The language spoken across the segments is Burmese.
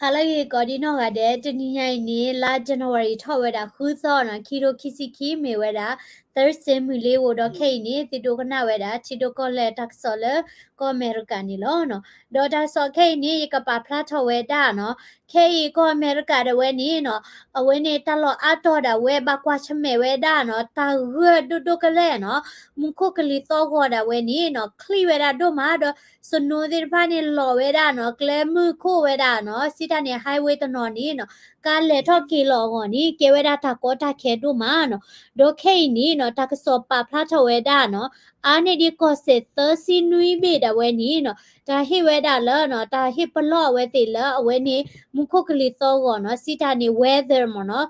हालांकि कॉडिनो का डेट नियाइनी ला जनवरी ठवेदा खुसोना किरो किसिकी मेवेदा थर्सडे मिले वोडो खेनी तिदो कना वेदा चिदो कोले टक्सोले को अमेरिकानी लोनो डोटा सो खेनी यका पाप्ला ठवेदा नो खेई को अमेरिका द वेनी नो अवेनी तलो आतोदा वे बाक्वा छमे वेदा नो ता gue दुदो कले नो मुको कली तो गोदा वेनी नो क्ली वेदा दो मा दो sunu dir pani lo weda no klemu ko weda no sita ni highway to no ni no ka le tho ki lo ngo ni ke weda ta ko ta khe du ma no do khe ni no ta so pa phla tho weda no ane di ko se to si nui be da we ni no ta hi weda lo no ta hi plo we ti lo we ni mu ko kli to go no sita ni weather mo no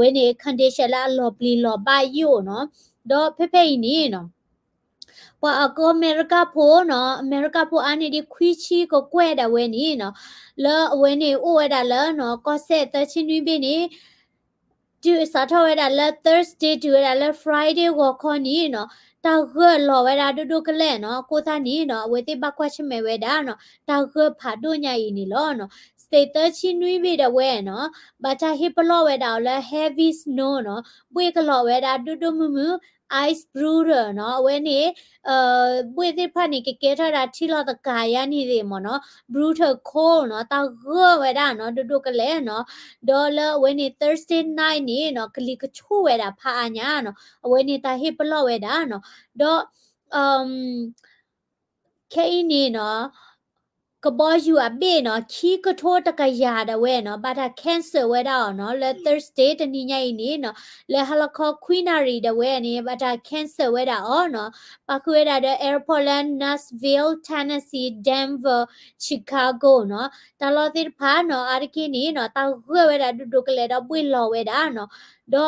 we ni condition la lo pli lo ba yu no do phe phe ni noว่าก็อเมริกาโพเนาะอเมริกาโพอันนี้ดิคุยชีก็แกวดาเวนี่เนาะแล้วเวนี่โอ้เวดาแล้วเนาะก็เสร็จแต่ชินุยเบนี่ดูสาทเวดาแล้ว Thursday ดูเวดาแล้ว Friday ก็คอนี้เนาะตาเกือรอเวดาดูกันเลยเนาะกูท่านี้เนาะเวทีบักว่าชิเมเวดาเนาะตาเกือผาดูใหญ่นี่ล้อเนาะสเตตัสชินุยเบดาเวเนาะบัตรฮิปโลเวดาแล้ว heavy snow เนาะบุยก็รอเวดาดูมือ ice brewer เนาะเวนี่บุยที่พันนี่เก๋ๆถ้าที่เราตะกายนี่เลยมั้งเนาะ brutal cold เนาะตาเกือเวดาเนาะดูกันเลยเนาะดอลลาร์เวนี่ Thursday night นี่เนาะคลิกชูเวดาพาอันยาเนาะเวนี่ตาฮิปโลเวดาเนาะดอแค่นี้เนาะก็บอกอยู่อ่ะเบ้เนาะขี้ก็โทษตะกายาดาเวเนาะบัดา cancer เวดาเนาะแล้ว Thursday ตะนี่ใหญ่นี่เนาะแล้วฮัลโคควีนารีดาเวนี่บัดา cancer เวดาอ๋อเนาะปะคือเวดาเดอ airport Nashville Tennessee Denver Chicago เนาะตลอดที่ผ่านเนาะอาริกินี่เนาะตาเกือเวดาดูกันเลยดาบุยรอเวดาเนาะดอ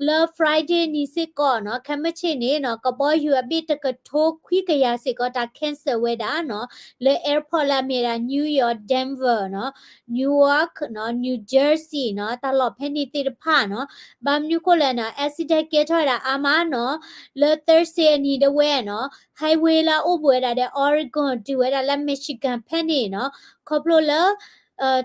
แล้ว Friday นี่สิก่อนเนาะแค่ไม่ใช่นี่เนาะก็บอกอยู่อ่ะเบ้ตะกะโทคุยกะยาสิก็ตา cancer เวดาเนาะle airport la mera New York Denver เนาะ Newark เนาะ New Jersey เนาะตลอดเพนิติพาเนาะบามนิโคเลนะ accident เกทอดาอามาเนาะ le Thursday นี่เดเวเนาะ highway la อุบเวดาเด Oregon ดิเวดาละ Michigan เพนิเนาะครบโลละ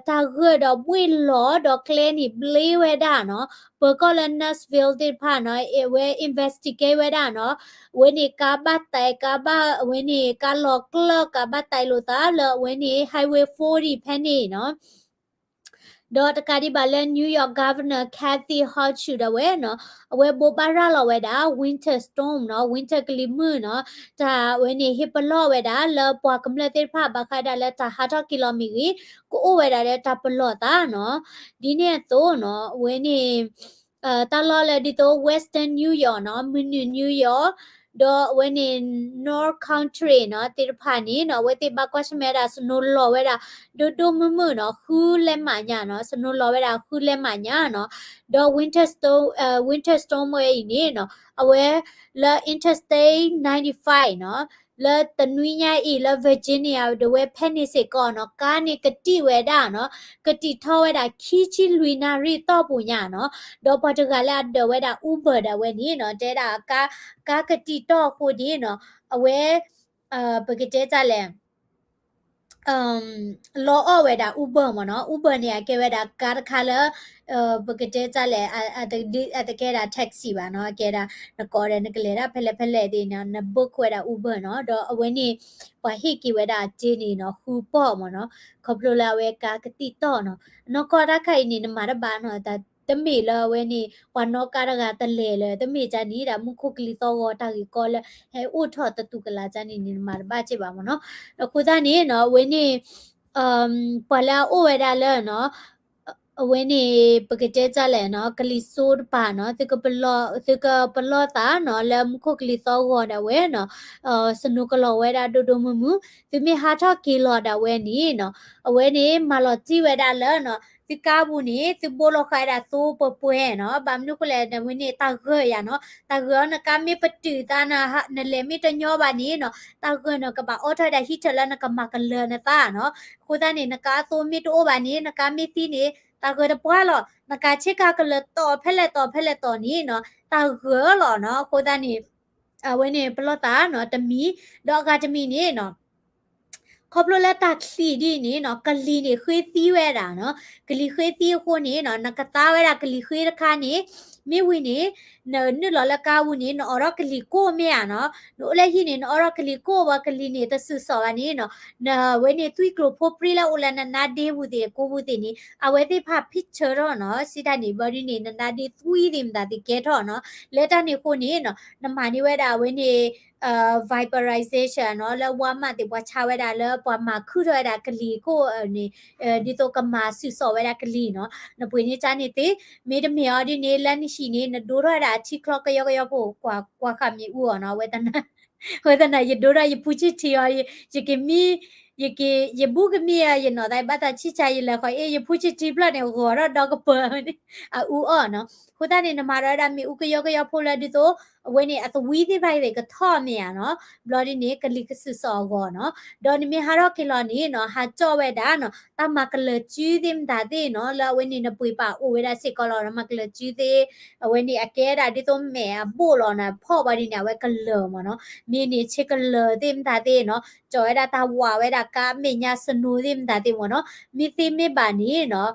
ตาเกดอกบุยลอดอกเคลนี่บลีเวดาเนาะเปอร์ก็เลนัสวิลติพาเนาะเว investigate เวดาเนาะเวนี่กาบัตไตกาบาเวนี่กาลอกลกาบัตไตโลตาเลเวนี่ highway 40เพนี่เนาะดอตกาดิบาเลนนิวยอร์ก governor Kathy Hochul เวเนาะเวโบบาราลเวดา winter storm เนาะ winter กลิมือเนาะจาเวนี่ฮิปลอเวดาเลปวกำเลติพาบาคาดาเลจา5กิโลเมตรกูเวดาเลตาปลอตาเนาะดีเนี่ยโตเนาะเวนี่ตลอดเลยดิโต western New York เนาะมินนิวยอร์กดอเวนี่ North Country เนาะติรพานี้เนาะเวติบากวาชเมดาสนุลอเวดาดูมือเนาะคือเลมาญาเนาะสนุลอเวดาคือเลมาญาเนาะดอ winter storm เวนี่เนาะเอาเวละ interstate 95เนาะละตนุยญาอีละ Virginia ดเวเพนิสิกอเนาะกานี่กติเวดาเนาะกติทอเวดาคีชิลุยนารีตอปุญญาเนาะดอปอตกาลาดเวดาอูเบอร์ดเวนี่เนาะเจดากากติตอคูดีเนาะเอาเวปกเจจาเลlaw weda uber มเนาะ uber เนี่ยแกเวดาการคาเลปกติจะแลอะตะแกดาแท็กซี่บาเนาะแกดานกอเรนกเลดาเพลๆดิเนาะนบุกเวดา uber เนาะดออเวนี่ปะฮิกิเวดาจีนี่เนาะฮูปอมเนาะขอบโลลาเวกากติตอเนาะนกอดาไข่นี่นมาดบาเนาะตาตมีลาเวนี่วันนกการกาตะเลเลยตมีจานี่ดามุคุกลิโตกอตากิกอเลเฮอุทอตตุกลาจานี่นมาดบาจิบาเนาะคุดานี่เนาะเวนี่ปลาโอเวดาเลเนาะเวนี่ปกติจะแลเนาะกลิสูดปาเนาะตึกปลอตาเนาะแล้วมุกกลิตอกอดาเวเนาะสนุกลอเวดาดูมุตึมีหาทอกิลอดาเวนี่เนาะเวนี่มาลอจิเวดาเลเนาะตึกาบุนี่ตึโบโลไคดาตูปป่วยเนาะบามนุกเลเนาะเวนี่ตาเกยอะเนาะตาเกยนะกามีปติตานะนะเลมิตญอบานี้เนาะตาเกยเนาะกะบาออทดาฮิเทลนะกะมากันเลนะตาเนาะคุดานี่นะกาตูมิโตบานี้นะกามีตีนี่ตาเกยปวาลอนกาเชกากะเลตอเพเลตอนี้เนาะตาเกยลอเนาะคุดานี่เวนี่ปลอตาเนาะตะมีดอกกาจะมีนี่เนาะ ခေါပလိုလက်တာခလီဒီနီနော်ကလီနေခွေးသီးဝဲတာနော်ကလီခွေးသီးခိုနေနော်နကတာဝဲတာကလီခွေးတခါနေမိဝီနေနော်လော်လကာဝူနေနော်အော်ကလီကိုမေရနော်နိုလဲဟိနေနော်အော်ကလီကိုဘာကလီနေတဆူဆော်နေနော်နော်ဝဲနေသွီကလိုဖိုပရီလာအိုလနနာဒေဝူဒီကိုဝူဒီနီအဝဲတိဖာပစ်ချောနော်စီတာနေဘရီနေနနာဒီသွီဒီမဒါဒီကဲထောနော်လက်တာနေခိုနေနော်နမနီဝဲတာဝဲနေ vaporization เนาะแล้วว่ามาติว่าชาเวดาแล้วปอมาคือด้วยดากะลีကိုนี่ဒီတော့ကမာဆူဆော်ဝဲဒากะลีเนาะနပွေနေချာနေတေမေတမေော်ဒီနေလန်ရှိနေနဒိုရတာချီကလော့ကယောပိုကွာခမီဦးเนาะဝေဒနာယဒိုရယပူချီတီယကမီယဘူကမီယနော်ဒိုင်ဘတာချီချာယလခေါ်ယပူချီတီပလတ်နေဟောရတော့ကပအူအော်เนาะခုတနေနမရဒမီဥကယောဖိုလာဒီတော့ဝဲနေအသဝီးသေးပိုင်တွေကထော့မြာနော်ဘလော်ဒီနေကလိကဆူဆောကောနော်ဒေါ်နီမီဟာရော့ကီလော်နီနော်ဟာကြော့ဝဲတာနော်တမကလကျူးသင်းတာတဲ့နော်လာဝဲနေနပွေပါအိုဝဲတာစစ်ကောလော်မကလကျူးသေးဝဲနေအကဲတာဒီတော့မဲပို့လော်နာဖော့ပါဒီနာဝဲကလော်မနော်မီနေချစ်ကလော်သင်းတာတဲ့နော်ကြော်ဝဲတာတာဝါဝဲတာကားမေညာစနူသင်းတာတဲ့မနော်မီသိမေပါနီနော်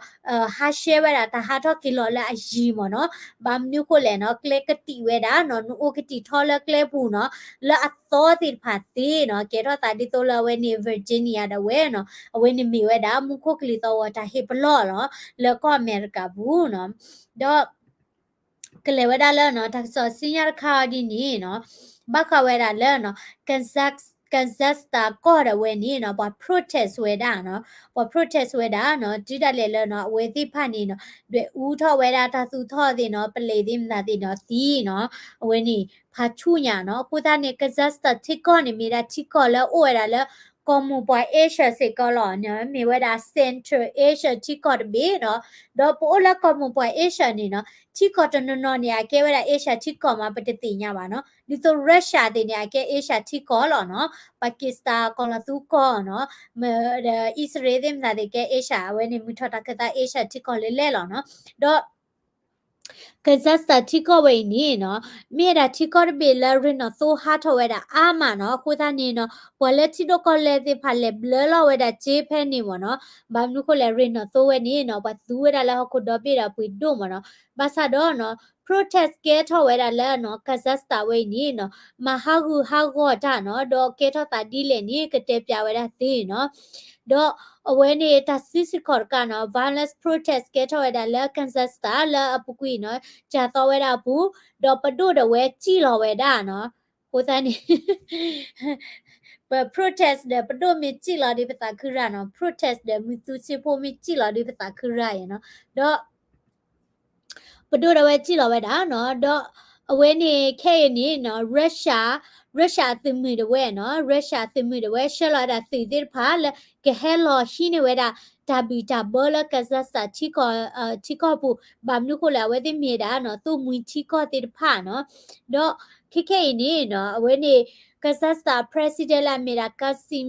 ဟာရှဲဝဲတာတာဟာတော့ကီလော်လာအယီမနော်ဘာမနုကိုလဲနော်ကလက်ကတိဝဲတာနော်နုအိုကတိထော်လကလဲပူနော်လာအသောတိဖာတီနော်ကဲတော့တာဒီတိုလဝဲနေ Virginia တဝဲနော်အဝဲနေမီဝဲတာမုခုကလီတော့ဝတာဟေပလော့နော်လောကအမေရိကဘူးနော်တော့ကလေဝဲတာလဲနော်ဒါဆိုစင်ရခါဒီနီနော်ဘခဝဲတာလဲနော် Kansas တာကောရဝဲနီနော်ဘာ protest ဝဲတာနော်ဘာ protest ဝဲတာနော်ဒီတက်လေလဲနော်အဝဲတိဖတ်နေနော်တွေ့ဦးထော့ဝဲတာသူထော့တဲ့နော်ပလေသိမလားတဲ့နော်ဒီနော်အဝဲနေဖာချူညာနော်ခုသားနေ Kansas တာတိကောနေမိတာတိကောလဲအိုဝဲတာလဲကောမူပွိုင် Asia စေကောလောနော်မြေဝဲတာ Central Asia တိကောတဘေနော်တော့ပိုလာကောမူပွိုင် Asia နေနော်တိကောတနော်နေကဲဝဲတာ Asia တိကောမှာပတတိညာပါနော်ဒီတော့ Russia တဲ့နေကဲ Asia တိကောလောနော်ပါကစ္စတန်ကောလသူကောနော်ဣစရေးတဲ့နာတဲ့ကဲ Asia ဝဲနေမူထတာကတာ Asia တိကောလဲလဲလောနော်တော့Kazakhstan တိကောဝဲနေနော်မြေတာတိကောဘေလာရနော်သိုဟာထဝဲတာအာမနော်ခိုးသားနေနော်ဘလက်တိတော့ကောလဲတဲ့ဖာလဲဘလလဝဲတာဂျေဖဲနေမနော်ဘာမနုခိုလဲရနော်သိုးဝဲနေနော်ဘာသူဝဲတာလဲခုတော့ပြေတာပွေတို့မနော်ဘာသာတော့နော် protest ကဲထော်ဝဲတာလဲနော် Kazakhstan ဝဲနေနော်မဟာဂူဟာဂောတာနော်တော့ကဲထော်တာဒီလေနေကတဲ့ပြဝဲတာသေးနော်တော့အဝဲနေတာစစ်စစ်ခေါ်ကနော် violence protest ကဲထော်ဝဲတာလဲ Kazakhstan လဲအပကွေနော်ဂျာတော်ဝဲတာဘူးတော့ပဒုတဝဲကြည်လော်ဝဲတာနော်ဟိုတန်းနေprotest တဲ့ပဒုမီကြည်လော်ဒီပတာခရနော် protest တဲ့မီသူချဖို့မီကြည်လော်ဒီပတာခရရနော်တော့ပဒုတဝဲကြည်လော်ဝဲတာနော်တော့အဝဲနေခဲရနေနော်ရုရှားသင်မိတဝဲနော်ရုရှားသင်မိတဝဲရှလာတာသီတိဖာလကဟဲလောရှိနေဝဲတာဒါဘီတာဘောလကဇတ်စာချီကောပူဘာမနုခိုလာဝဲတိမြေတာနော်သူမွီချီကောတိဖာနော်တော့ခဲနေနော်အဝဲနေကဇတ်စာ president လာမြေတာကစင်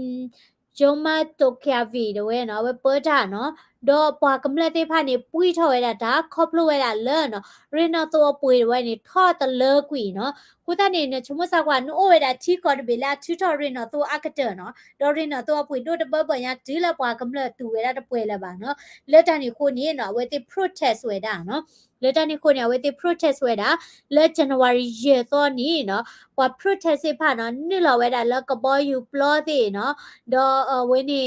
ဂျိုမာတိုကယာဗီတဝဲနော်ဝဲပေါ်တာနော်တော့ပွာကမလက်တေဖာနေပွီထော်ဝဲတာဒါခေါပလိုဝဲတာလဲနော်ရင်းနော်တော့ပွေဝဲနေထော့တလဲကွီနော်ခုတနေနချမဆာကွာနိုဝဲတာချီကော်တဘီလာချီထော်ရင်းနော်တော့အကတဲ့နော်ဒေါ်ရင်းနော်တော့ပွေတို့တပပညာဒီလပွာကမလက်တူဝဲတာတပွေလဲပါနော်လက်တန်နေခုနေနော်ဝဲတိ protest ဝဲတာနော်လက်တန်နေခုနေဝဲတိ protest ဝဲတာလက် January ရေတော့နေနော်ပွာ protest ဖာနော်နိလဝဲတာလကဘောယူပလောတဲ့နော်တော့ဝဲနေ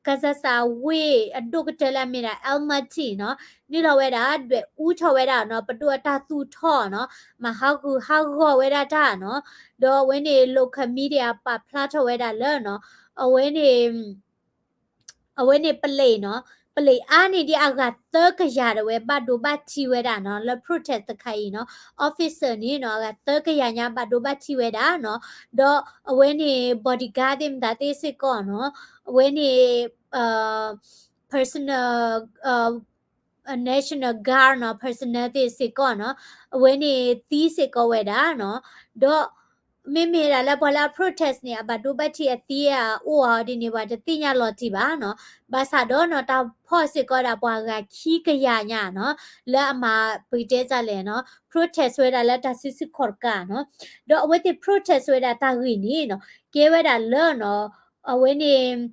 Kazakhstan ဝေအဒုကတလာမီရာအယ်မတီနော်နိလဝဲတာတွေ့ဦးထော်ဝဲတာနော်ပတူအတာသူထော်နော်မဟာကူဟာဂောဝဲတာတာနော်တော့ဝဲနေ local media ပါဖလာထော်ဝဲတာလဲနော်အဝဲနေပလေနော်ပလေအားနေဒီအကသကရရဝဲဘတ်ဒိုဘတ်ချီဝဲတာနော်လ protest တခိုင်နော် officer နေနော်ကသကရညာဘတ်ဒိုဘတ်ချီဝဲတာနော်တော့အဝဲနေ bodyguard တင်ဒါတေးစစ်ကောနော်အဝဲနေpersonal national guard နော် personal တေးစစ်ကောနော်အဝဲနေသီးစစ်ကောဝဲတာနော်တော့မေလာလာဘလာ protest နေအဘဒိုဘတ်တီအတီးအာအိုဟာဒီနေပါတတိညာလော်တီပါနော်ဘာသာတော့နော်တာဖော့စစ်ကောတာပွားကခီးကရညာနော်လက်အမပိတဲကြလဲနော် protest ဆွဲတာလက်တာစစ်စစ်ခေါ်ကနော်တော့အဝဲတိ protest ဆွဲတာတာဂီနီနော်ကဲဝဲတာလော်နော် when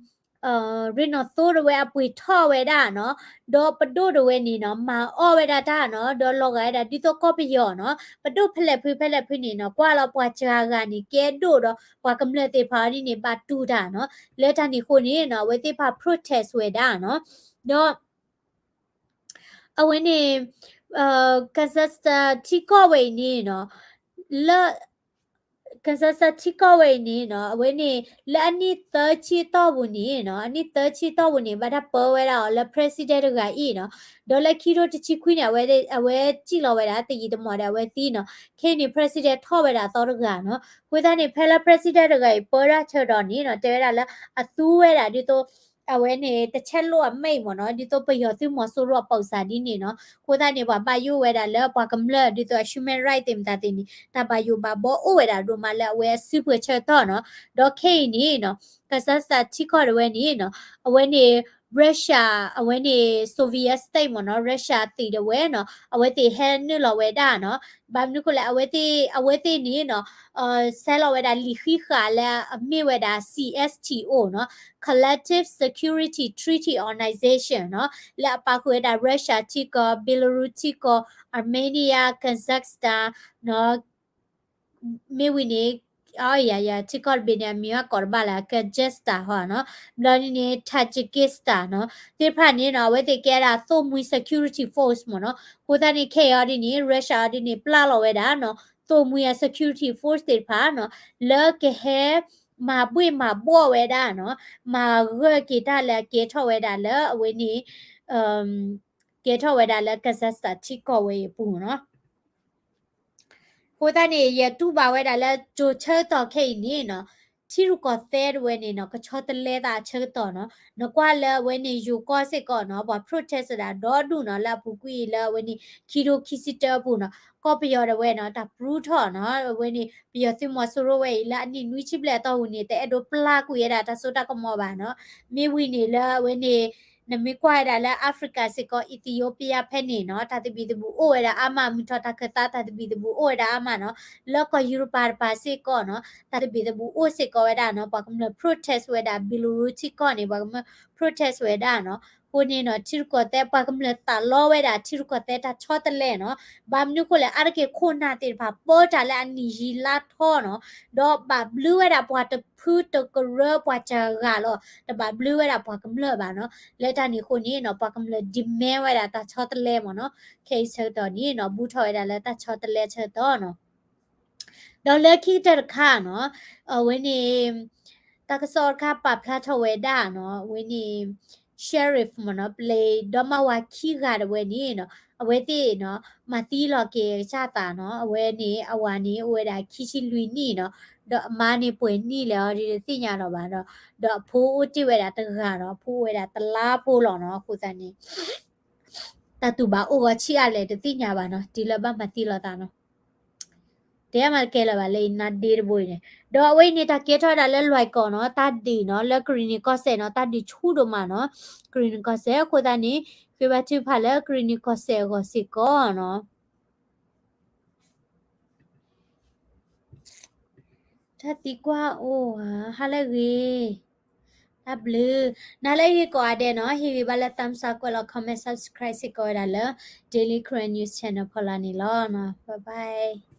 rino to the way up with to we da no do padu the way ni no ma o we da no do lo ga da di to copy yo no padu phele phi ni no kwa lo pwa cha ga ni ke do do pwa kamle te pha ni ba tu da no le ta ni ko ni no we te pha protest we da no do when Kazakhstan tiko we ni no la Kansas chika we ni no we ni la ani ta chi to bu ni no ani ta chi to bu ni ba da po we da la president ga i no do la ki ro chi kwin ya we de we chi lo we da ti de mo da we ti no ke ni president tho we da to ga no we da ni phela president ga i po ra cha do ni no te da la a tu we da di to အဝဲနေတစ်ချက်လို့မိတ်မနော်ဒီတော့ပယောသူမဆိုတော့ပေါ့စာဒီနေနော်ကိုသားနေပါပါယူဝဲတာလဲပါကမလဒီတော့ human right တင်တာတင်တာပါယူပါဘောအိုဝဲတာတို့မလဲအဝဲစုပွချက်တော့နော်ဒေါ်ခေနေနော်ကဆတ်စာချိခေါ်ဝဲနေနော်အဝဲနေရုရှားအဝဲနေဆိုဗီယက်စတိတ်မနော်ရုရှားတည်တဲ့ဝဲနော်အဝဲတည်ဟဲနလောဝဲတာနော်ဘာမနုကလဲအဝဲတည်နေနော်ဆဲလောဝဲတာလီခိခါလဲအမေဝဲတာ CSTO နော် Collective Security Treaty Organization နော်လက်ပါခွေတာရုရှားချီကောဘီလာရုစ်ချီကောအာမေးနီးယားကန်ဇက်စတန်နော်မေဝီနေya chikol benya miya korbala ka jesta ho no blani ne tajikistan no te pha ni no we te kera so mui security force mo no ko ta ni khe ya ni russia ni pla lo we da no so mui security force te pha no le ke he ma bui ma bo we da no ma ge ki ta le ke tho we da le we ni ke tho we da le kazakhstan chikol we pu no ကိုသားနေရတူပါဝဲတာလဲဂျိုချဲတော့ခိနေနော်ချီရကသဲဝဲနေနော်ကချောတလဲတာချဲတော့နော်နကွာလဲဝဲနေယူကောစစ်ကောနော်ဘာ protest တာဒေါ်ဒူနော်လာပူကွေလဲဝဲနေခီရိုခီစစ်တပူနော်ကောပယောရဝဲနော်တာပရူထော်နော်ဝဲနေပယောသိမဆိုရဝဲလာအနိနွီချိပလက်တော့ဝင်နေတဲ့အဲ့ဒိုပလာကွေရတာတဆိုတာကမောပါနော်မေဝီနေလဲဝဲနေနမီကွာရလာအာဖရိကစစ်ကောအီသီယိုးပီးယားဖက်နေနော်တာတပီတဘူးအိုရအမမီထတာခတာတာတပီတဘူးအိုရအမနော်လောကယူရိုပါပါစစ်ကောနော်တာတပီတဘူးအိုစစ်ကောရတာနော်ပါကမလ protest ဝဲတာဘီလူရူချီကောနေပါကမ protest ဝဲတာနော်ကိုနေနော်ချီကောတဲ့ပါကမလတာလောဝဲတာချီကောတဲ့တာချောတလဲနော်ဘာမနုကိုလေအရကေခိုနာတေပါပေါ်တာလဲအနီရီလာထောနော်တော့ဘာဘလူးဝဲတာပွားတဖူးတကရပွားချာကလောတဘာဘလူးဝဲတာပွားကမလပါနော်လက်တာနေခုနေနော်ပကမလဒီမဲဝဲတာတချောတလဲမနော်ခေဆောတော့နေနော်ဘူးထော်ရတာလဲတချောတလဲချက်တော့နော်ဒေါ်လက်ခိတခါနော်ဝင်းနေတကစောခါပပလာထဝဲဒါနော်ဝင်းနေ sheriff မနော် play ဒမဝခိကရဝဲနေနော်အဝဲတိနော်မတီလော်ကေချတာနော်အဝဲနေအဝါနေအဝဲတာခိရှိလွီနီနော်တော့အမားနေပွေနီလေဒီသိညာတော့ပါတော့တော့ဖိုးတိဝဲတာတကတော့ဖိုးဝဲတာတလားဖိုးလော်နော်ခုစနေတတူပါအိုကချီရလေတသိညာပါနော်ဒီလဘမတီလော်တာနော်တဲ့မှာကဲလာပါလေနာဒီဘွေနေတော့ဝိနေတာကဲထော်တာလဲလွိုက်ကောနော်တတ်ဒီနော်လက်ကရီနီကော့ဆဲနော်တတ်ဒီချူတော့မှာနော်ကရီနီကော့ဆဲခိုတာနေဖေဘချူဖာလဲကရီနီကော့ဆဲကိုစစ်ကောနော်ถ้าติกว่าโอ้ฮาเลเกตับลือนาเลเกก็อเดเนาะฮีวิบาละตัมซากวะละคอมเมนต์ subscribe สิก็ได้ละ daily current news channel พอลานี่ลอเนาะบ๊ายบาย